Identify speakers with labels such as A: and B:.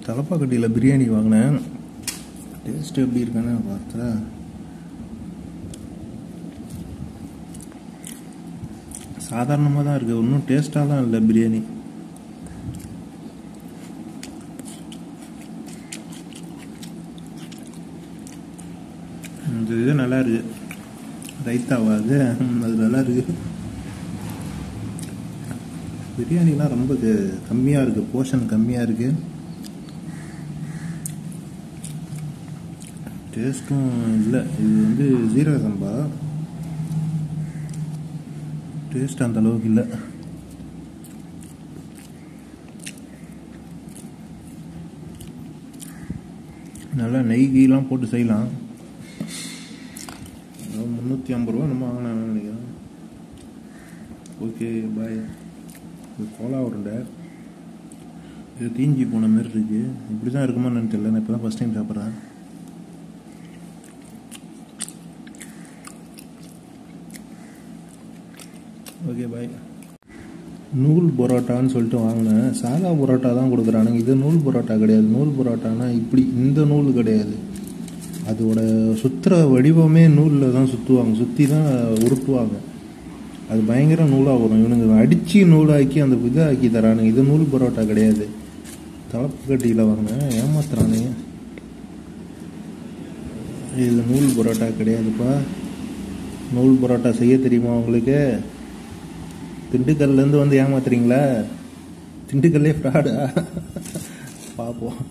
A: தலப்பாக்கட்டியில் பிரியாணி வாங்கினேன். டேஸ்ட் எப்படி இருக்குன்னு பார்த்தா சாதாரணமாக தான் இருக்குது. ஒன்றும் டேஸ்ட்டாலாம் இல்லை பிரியாணி. இந்த இது நல்லா இருக்கு. ரைத்தாவாது அது நல்லா இருக்கு. பிரியாணிலாம் ரொம்ப கம்மியாக இருக்குது, போர்ஷன் கம்மியாக இருக்குது. டேஸ்ட்டும் இல்லை. இது வந்து ஜீரக சம்பா, டேஸ்ட் அந்த அளவுக்கு இல்லை. நல்லா நெய்லாம் போட்டு செய்யலாம். 350 ரூபா நம்ம வாங்கினேன் நினைக்கிறேன். Okay bye. இது கோலா உருண்டை, இது தீஞ்சி போன மாதிரி இருக்கு. இப்படி தான் இருக்குமா என்னன்னு தெரியல. நான் இப்போ தான் ஃபஸ்ட் டைம் சாப்பிட்றேன். Okay bye. நூல் பரோட்டான்னு சொல்லிட்டு வாங்கினேன். சாதா பரோட்டா தான் கொடுக்குறானுங்க. இது நூல் பரோட்டா கிடையாது. நூல் பரோட்டானா இப்படி இந்த நூல் கிடையாது. அதோட சுற்றுற வடிவமே நூலில் தான் சுற்றுவாங்க, சுற்றி தான் உருட்டுவாங்க. அது பயங்கர நூலாக வரும். இவனுங்க அடித்து நூலாக்கி அந்த இதை ஆக்கி தரானுங்க. இது நூல் பரோட்டா கிடையாது. தலப்புக்கட்டியில் வாங்கினேன், ஏமாத்துறானுங்க. இது நூல் பரோட்டா கிடையாதுப்பா. நூல் பரோட்டா செய்ய தெரியுமா உங்களுக்கு? திண்டுக்கல்லேருந்து வந்து ஏமாத்துறீங்களா? திண்டுக்கல்லே ஃப்ராடா? பார்ப்போம்.